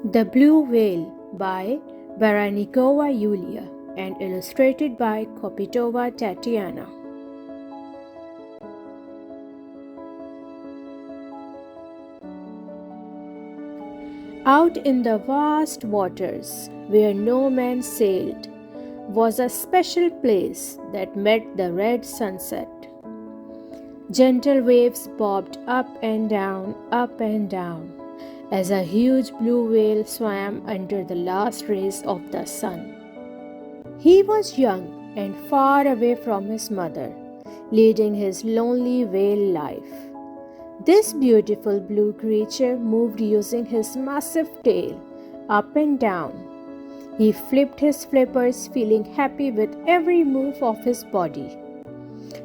The Blue Whale by Baranikova Yulia and illustrated by Kopitova Tatiana. Out in the vast waters where no man sailed was a special place that met the red sunset. Gentle waves bobbed up and down, as a huge blue whale swam under the last rays of the sun. He was young and far away from his mother, leading his lonely whale life. This beautiful blue creature moved using his massive tail up and down. He flipped his flippers, feeling happy with every move of his body,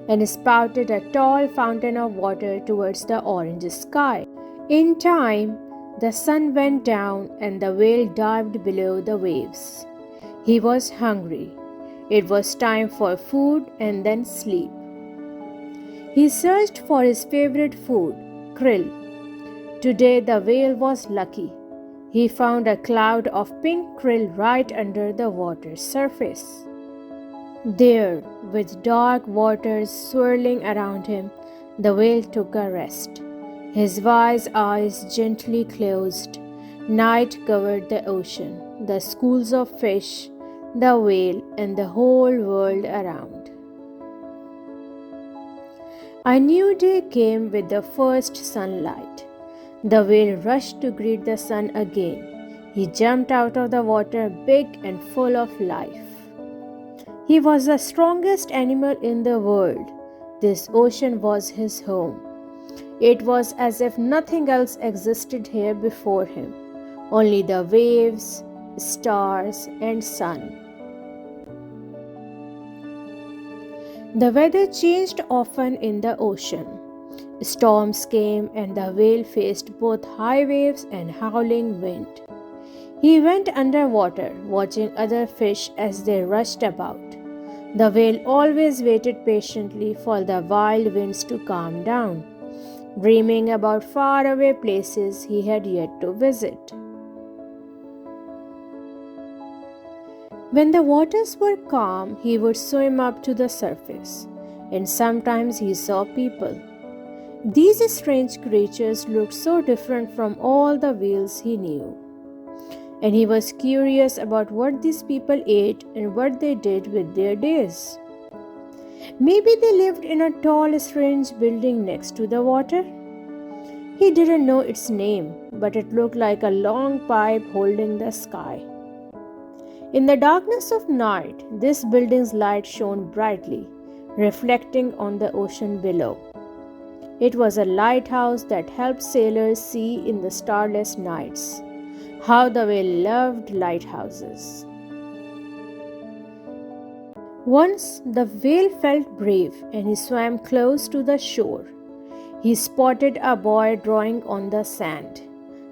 and spouted a tall fountain of water towards the orange sky. In time, the sun went down and the whale dived below the waves. He was hungry. It was time for food and then sleep. He searched for his favorite food, krill. Today the whale was lucky. He found a cloud of pink krill right under the water's surface. There, with dark waters swirling around him, the whale took a rest. His wise eyes gently closed. Night covered the ocean, the schools of fish, the whale, and the whole world around. A new day came with the first sunlight. The whale rushed to greet the sun again. He jumped out of the water big and full of life. He was the strongest animal in the world. This ocean was his home. It was as if nothing else existed here before him, only the waves, stars, and sun. The weather changed often in the ocean. Storms came and the whale faced both high waves and howling wind. He went underwater, watching other fish as they rushed about. The whale always waited patiently for the wild winds to calm down, dreaming about faraway places he had yet to visit. When the waters were calm, he would swim up to the surface, and sometimes he saw people. These strange creatures looked so different from all the whales he knew, and he was curious about what these people ate and what they did with their days. Maybe they lived in a tall, strange building next to the water. He didn't know its name, but it looked like a long pipe holding the sky. In the darkness of night, this building's light shone brightly, reflecting on the ocean below. It was a lighthouse that helped sailors see in the starless nights. How the whale loved lighthouses! Once the whale felt brave and he swam close to the shore. He spotted a boy drawing on the sand.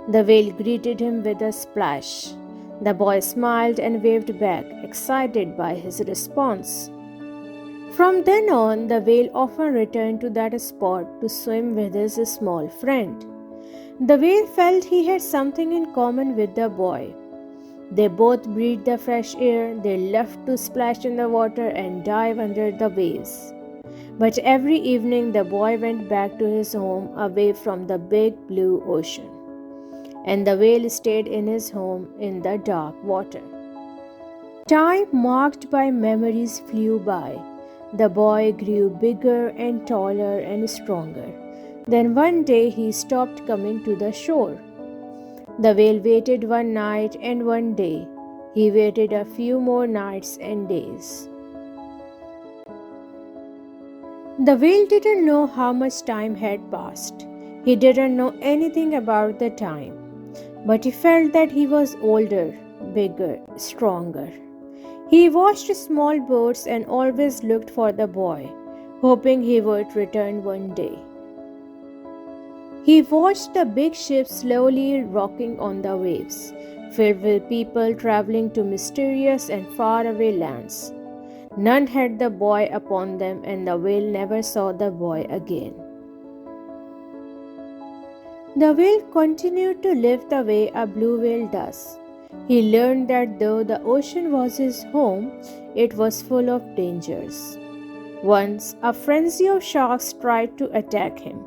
The whale greeted him with a splash. The boy smiled and waved back, excited by his response. From then on, the whale often returned to that spot to swim with his small friend. The whale felt he had something in common with the boy. They both breathed the fresh air. They loved to splash in the water and dive under the waves. But every evening the boy went back to his home away from the big blue ocean, and the whale stayed in his home in the dark water. Time marked by memories flew by. The boy grew bigger and taller and stronger. Then one day he stopped coming to the shore. The whale waited one night and one day. He waited a few more nights and days. The whale didn't know how much time had passed. He didn't know anything about the time, but he felt that he was older, bigger, stronger. He watched small boats and always looked for the boy, hoping he would return one day. He watched the big ships slowly rocking on the waves, filled with people traveling to mysterious and faraway lands. None had the boy upon them, and the whale never saw the boy again. The whale continued to live the way a blue whale does. He learned that though the ocean was his home, it was full of dangers. Once, a frenzy of sharks tried to attack him.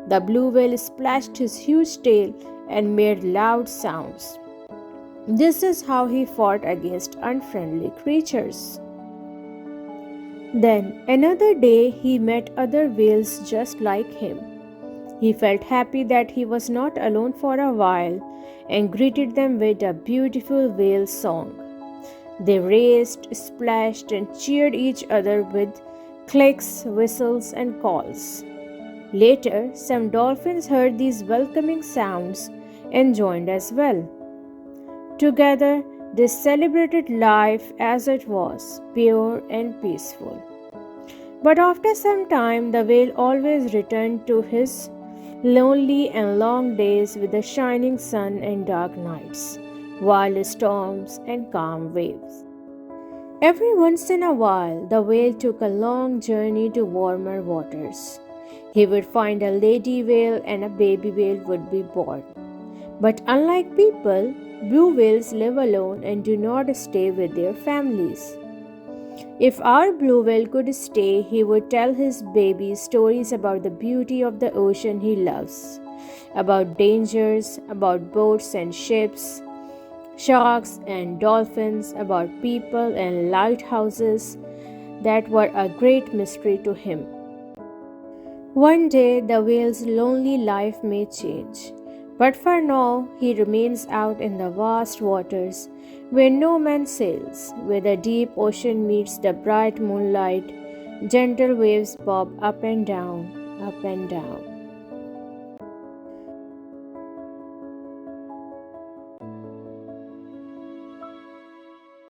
The blue whale splashed his huge tail and made loud sounds. This is how he fought against unfriendly creatures. Then, another day, he met other whales just like him. He felt happy that he was not alone for a while and greeted them with a beautiful whale song. They raced, splashed, and cheered each other with clicks, whistles, and calls. Later, some dolphins heard these welcoming sounds and joined as well. Together, they celebrated life as it was, pure and peaceful. But after some time, the whale always returned to his lonely and long days with the shining sun and dark nights, wild storms and calm waves. Every once in a while, the whale took a long journey to warmer waters. He would find a lady whale and a baby whale would be born. But unlike people, blue whales live alone and do not stay with their families. If our blue whale could stay, he would tell his baby stories about the beauty of the ocean he loves, about dangers, about boats and ships, sharks and dolphins, about people and lighthouses that were a great mystery to him. One day, the whale's lonely life may change, but for now, he remains out in the vast waters where no man sails, where the deep ocean meets the bright moonlight, gentle waves bob up and down, up and down.